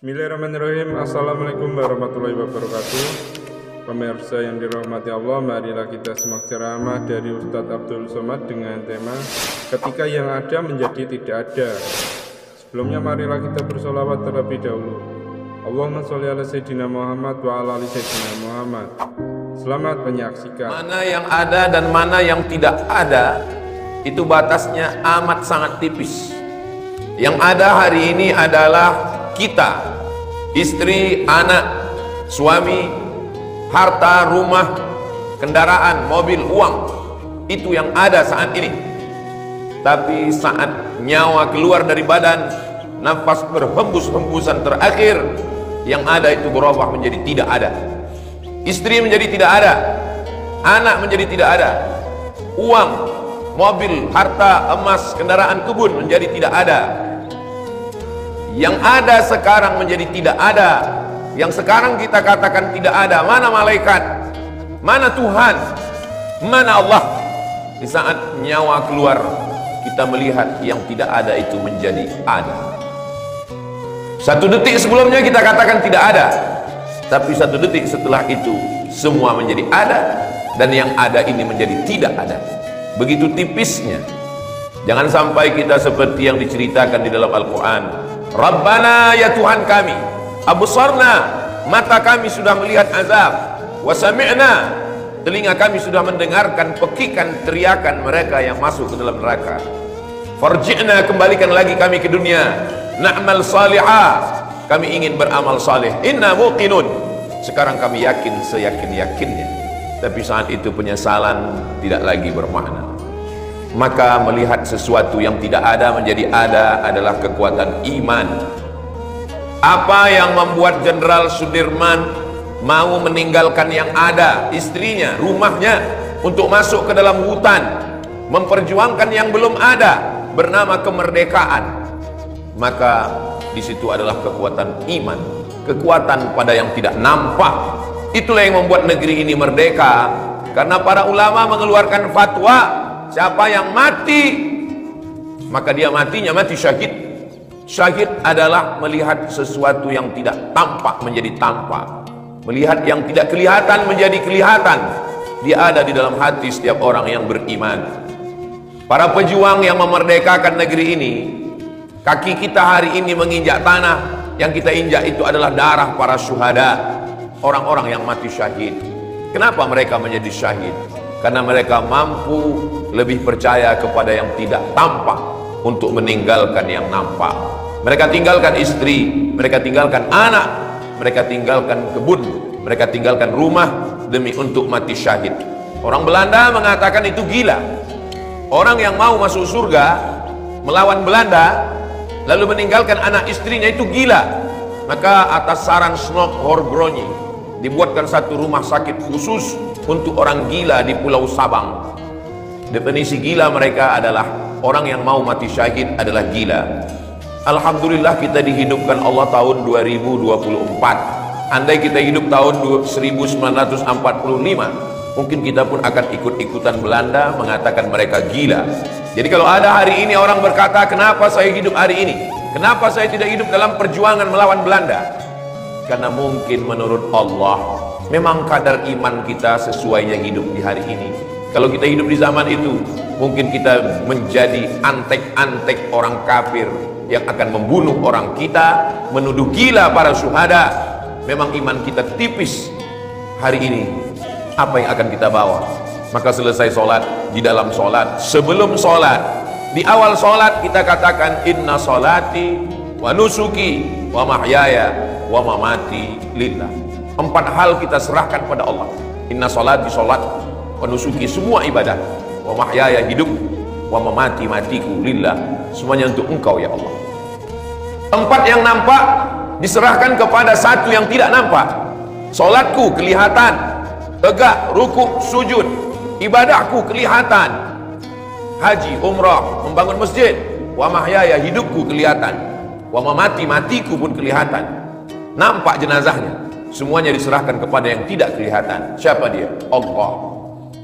Bismillahirrahmanirrahim. Assalamualaikum warahmatullahi wabarakatuh. Pemirsa yang dirahmati Allah, marilah kita simak ceramah dari Ustadz Abdul Somad dengan tema ketika yang ada menjadi tidak ada. Sebelumnya marilah kita bersolawat terlebih dahulu. Allahumma sholli ala Sayyidina Muhammad wa ala ali Sayyidina Muhammad. Selamat menyaksikan. Mana yang ada dan mana yang tidak ada, itu batasnya amat sangat tipis. Yang ada hari ini adalah kita, istri, anak, suami, harta, rumah, kendaraan, mobil, uang. Itu yang ada saat ini. Tapi saat nyawa keluar dari badan, nafas berhembus-hembusan terakhir, yang ada itu berubah menjadi tidak ada. Istri menjadi tidak ada, anak menjadi tidak ada, uang, mobil, harta, emas, kendaraan, kebun menjadi tidak ada. Yang ada sekarang menjadi tidak ada. Yang sekarang kita katakan tidak ada. Mana malaikat? Mana Tuhan? Mana Allah? Di saat nyawa keluar, kita melihat yang tidak ada itu menjadi ada. Satu detik sebelumnya kita katakan tidak ada, tapi satu detik setelah itu semua menjadi ada, dan yang ada ini menjadi tidak ada. Begitu tipisnya. Jangan sampai kita seperti yang diceritakan di dalam Al-Quran. Rabbana, ya Tuhan kami, absarna, mata kami sudah melihat azab, wa sami'na, telinga kami sudah mendengarkan pekikan teriakan mereka yang masuk ke dalam neraka. Farji'na, kembalikan lagi kami ke dunia, na'mal salihah, kami ingin beramal saleh, inna muqinun, sekarang kami yakin seyakin-yakinnya. Tapi saat itu penyesalan tidak lagi bermakna. Maka melihat sesuatu yang tidak ada menjadi ada adalah kekuatan iman. Apa yang membuat Jenderal Sudirman mau meninggalkan yang ada, istrinya, rumahnya, untuk masuk ke dalam hutan, memperjuangkan yang belum ada, bernama kemerdekaan? Maka di situ adalah kekuatan iman, kekuatan pada yang tidak nampak. Itulah yang membuat negeri ini merdeka, karena para ulama mengeluarkan fatwa, siapa yang mati, maka dia matinya mati syahid. Syahid adalah melihat sesuatu yang tidak tampak menjadi tampak, melihat yang tidak kelihatan menjadi kelihatan. Dia ada di dalam hati setiap orang yang beriman. Para pejuang yang memerdekakan negeri ini, kaki kita hari ini menginjak tanah, yang kita injak itu adalah darah para syuhada, orang-orang yang mati syahid. Kenapa mereka menjadi syahid? Karena mereka mampu lebih percaya kepada yang tidak tampak untuk meninggalkan yang nampak. Mereka tinggalkan istri, mereka tinggalkan anak, mereka tinggalkan kebun, mereka tinggalkan rumah demi untuk mati syahid. Orang Belanda mengatakan itu gila. Orang yang mau masuk surga melawan Belanda lalu meninggalkan anak istrinya itu gila. Maka atas saran Snok Horbroni dibuatkan satu rumah sakit khusus untuk orang gila di Pulau Sabang. Definisi gila mereka adalah orang yang mau mati syahid adalah gila. Alhamdulillah kita dihidupkan Allah tahun 2024. Andai kita hidup tahun 1945, mungkin kita pun akan ikut-ikutan Belanda mengatakan mereka gila. Jadi kalau ada hari ini orang berkata, kenapa saya hidup hari ini? Kenapa saya tidak hidup dalam perjuangan melawan Belanda? Karena mungkin menurut Allah memang kadar iman kita sesuainya hidup di hari ini. Kalau kita hidup di zaman itu, mungkin kita menjadi antek-antek orang kafir yang akan membunuh orang kita, menuduh gila para syuhada. Memang iman kita tipis. Hari ini apa yang akan kita bawa? Maka selesai sholat, di dalam sholat, sebelum sholat, di awal sholat kita katakan inna sholati wa nusuki wa mahyaya wa mamati lillah. 4 hal kita serahkan pada Allah. Inna sholati, sholat, wa nusuki, semua ibadah, wa mahyaya, hidup, wa mamati, matiku lillah, semuanya untuk engkau ya Allah. 4 yang nampak diserahkan kepada satu yang tidak nampak. Sholatku kelihatan, tegak, rukuk, sujud. Ibadahku kelihatan, haji, umrah, membangun masjid. Wa mahyaya, hidupku kelihatan, wa mamati, matiku pun kelihatan. Nampak jenazahnya. Semuanya diserahkan kepada yang tidak kelihatan. Siapa dia? Allah.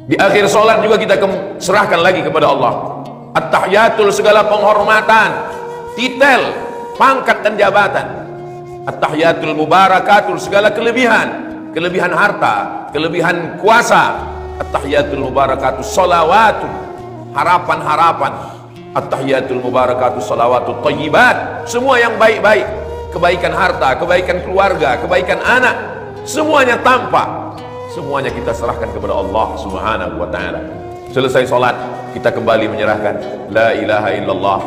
Di akhir sholat juga kita serahkan lagi kepada Allah. At-tahiyatul, segala penghormatan, titel, pangkat dan jabatan. At-tahiyatul mubarakatul, segala kelebihan harta, kelebihan kuasa. At-tahiyatul mubarakatul sholawatun, harapan-harapan. At-tahiyatul mubarakatul sholawatut thayyibat, semua yang baik-baik, kebaikan harta, kebaikan keluarga, kebaikan anak, semuanya tampak, semuanya kita serahkan kepada Allah Subhanahu wa ta'ala. Selesai sholat, kita kembali menyerahkan la ilaha illallah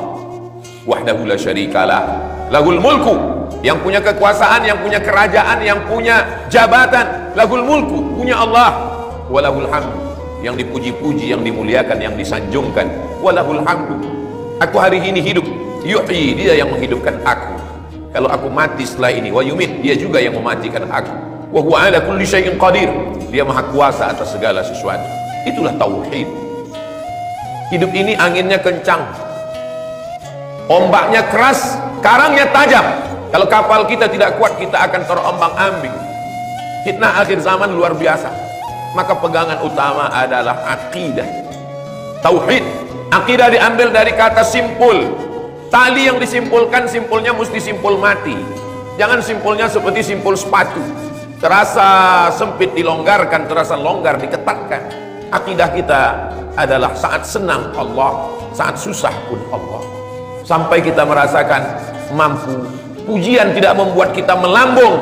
wahdahu la syarikalah lahul mulku, yang punya kekuasaan, yang punya kerajaan, yang punya jabatan, lahul mulku, punya Allah, walahul hamdu, yang dipuji-puji, yang dimuliakan, yang disanjungkan, walahul hamdu. Aku hari ini hidup, yuhyi, dia yang menghidupkan aku. Kalau aku mati setelah ini, wa yumit, dia juga yang mematikan aku. Wa huwa ala kulli syai'in qadir, dia maha kuasa atas segala sesuatu. Itulah tauhid. Hidup ini anginnya kencang, ombaknya keras, karangnya tajam. Kalau kapal kita tidak kuat, kita akan terombang-ambing. Fitnah akhir zaman luar biasa. Maka pegangan utama adalah akidah, tauhid. Akidah diambil dari kata simpul. Tali yang disimpulkan, simpulnya mesti simpul mati. Jangan simpulnya seperti simpul sepatu, terasa sempit dilonggarkan, terasa longgar diketatkan. Akidah kita adalah saat senang Allah, saat susah pun Allah. Sampai kita merasakan mampu. Pujian tidak membuat kita melambung,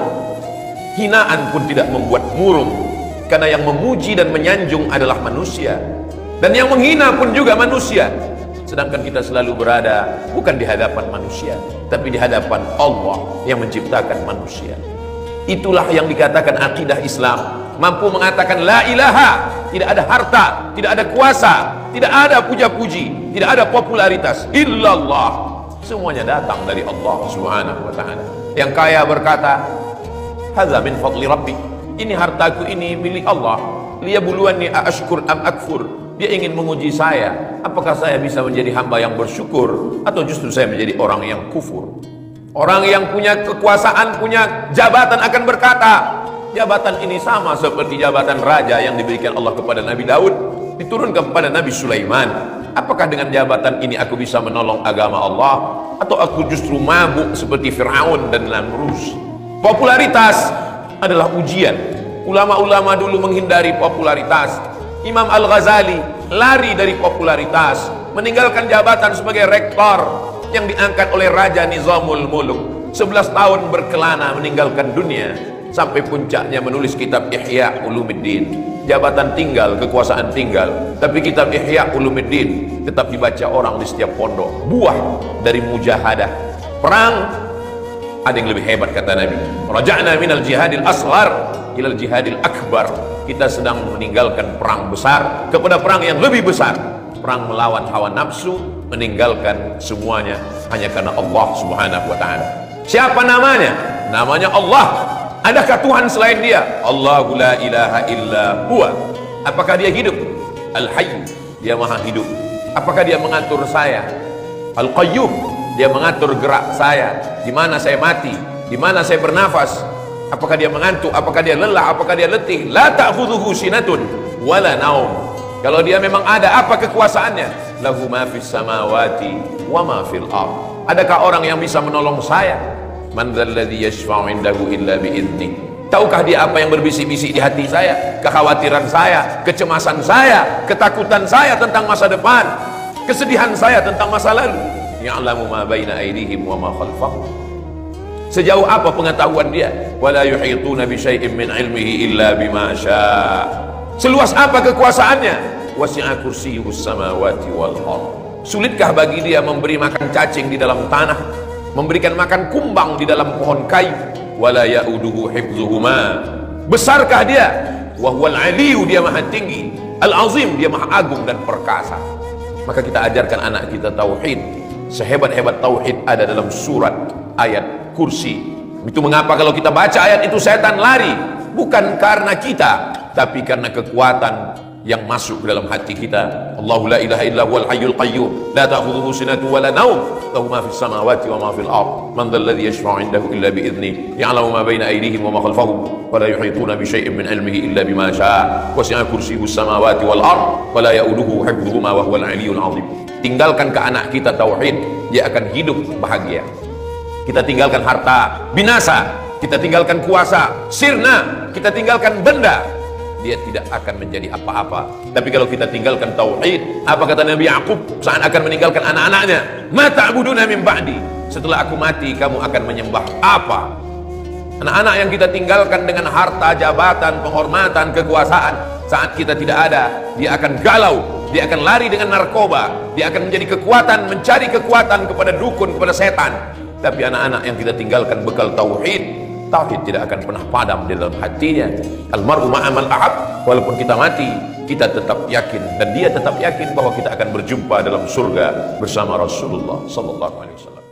hinaan pun tidak membuat murung. Karena yang memuji dan menyanjung adalah manusia, dan yang menghina pun juga manusia. Sedangkan kita selalu berada bukan di hadapan manusia, tapi di hadapan Allah yang menciptakan manusia. Itulah yang dikatakan akidah Islam. Mampu mengatakan la ilaha, tidak ada harta, tidak ada kuasa, tidak ada puja-puji, tidak ada popularitas, illallah. Semuanya datang dari Allah Subhanahu wa ta'ala. Yang kaya berkata, hadza min fadli rabbi, ini hartaku, ini milik Allah. Liyabluwanni aashkur am akfur, dia ingin menguji saya, apakah saya bisa menjadi hamba yang bersyukur atau justru saya menjadi orang yang kufur. Orang yang punya kekuasaan, punya jabatan akan berkata, jabatan ini sama seperti jabatan raja yang diberikan Allah kepada Nabi Daud, diturunkan kepada Nabi Sulaiman. Apakah dengan jabatan ini aku bisa menolong agama Allah, atau aku justru mabuk seperti Fir'aun dan Namrus? Popularitas adalah ujian. Ulama-ulama dulu menghindari popularitas. Imam Al-Ghazali lari dari popularitas, meninggalkan jabatan sebagai rektor yang diangkat oleh Raja Nizamul Muluk. 11 tahun berkelana meninggalkan dunia, sampai puncaknya menulis kitab Ihya Ulumuddin. Jabatan tinggal, kekuasaan tinggal, tapi kitab Ihya Ulumuddin tetap dibaca orang di setiap pondok. Buah dari mujahadah perang. Ada yang lebih hebat, kata Nabi, raja'na minal jihadil asghar ilal jihadil akbar. Kita sedang meninggalkan perang besar kepada perang yang lebih besar, perang melawan hawa nafsu, meninggalkan semuanya hanya karena Allah Subhanahu wa ta'ala. Siapa namanya? Namanya Allah. Adakah Tuhan selain dia? Allahu la ilaha illa huwa. Apakah dia hidup? Al-Hayy, dia maha hidup. Apakah dia mengatur saya? Al-Qayyum, dia mengatur gerak saya, di mana saya mati, di mana saya bernafas. Apakah dia mengantuk, apakah dia lelah, apakah dia letih? La ta'khudhuhu sinatun wala naum. Kalau dia memang ada, apa kekuasaannya? Lahu ma fis samawati wa ma fil ardh. Adakah orang yang bisa menolong saya? Man dzalladzi yashfa'u 'indahu illa bi'idznih. Tahukah dia apa yang berbisik-bisik di hati saya? Kekhawatiran saya, kecemasan saya, ketakutan saya tentang masa depan, kesedihan saya tentang masa lalu. Ya'lamu ma baina aydihim wa ma khalfahum. Sejauh apa pengetahuan dia? Wala yuhituna bi syai'in min 'ilmihi illa bima syaa. Seluas apa kekuasaannya? Wasi'a kursiyyuhus samawati wal ardh. Sulitkah bagi dia memberi makan cacing di dalam tanah, memberikan makan kumbang di dalam pohon kayu? Wala ya'uduhu hifdzuhuma. Besarkah dia? Wa huwal 'aliyyu, dia maha tinggi. Al-'azim, dia maha agung dan perkasa. Maka kita ajarkan anak kita tauhid. Sehebat-hebat tauhid ada dalam surat ayat kursi. Itu mengapa kalau kita baca ayat itu setan lari, bukan karena kita, tapi karena kekuatan yang masuk ke dalam hati kita. Allahu la ilaha illa huwal hayyul qayyum, la ta'khudhuhu sinatun wa la naum, lahu ma fis samawati wa ma fil ardh. Man dhal ladzi yashfa'u 'indahu illa bi idzni, ya'lamu ma baina aydihim wa ma khalfahum, wa la yuhituna bi syai'in min 'ilmihi illa bima syaa. Wasi'a kursiyyuhus samawati wal ardh, wa la ya'uduhu hifdzuhuma wa huwal 'aliyyul 'azim. Tinggalkan ke anak kita tauhid, dia akan hidup bahagia. kita tinggalkan harta, binasa. Kita tinggalkan kuasa, sirna. Kita tinggalkan benda, dia tidak akan menjadi apa-apa. Tapi kalau kita tinggalkan tauhid, apa kata Nabi Yaqub saat akan meninggalkan anak-anaknya? Ma ta'buduna min ba'di, setelah aku mati kamu akan menyembah apa? Anak-anak yang kita tinggalkan dengan harta, jabatan, penghormatan, kekuasaan, saat kita tidak ada, dia akan galau, dia akan lari dengan narkoba, dia akan menjadi kekuatan, mencari kekuatan kepada dukun, kepada setan. Tapi anak-anak yang kita tinggalkan bekal tauhid, tauhid tidak akan pernah padam di dalam hatinya. Almar'u ma'aman ahab, walaupun kita mati, kita tetap yakin, dan dia tetap yakin bahwa kita akan berjumpa dalam surga bersama Rasulullah sallallahu alaihi wasallam.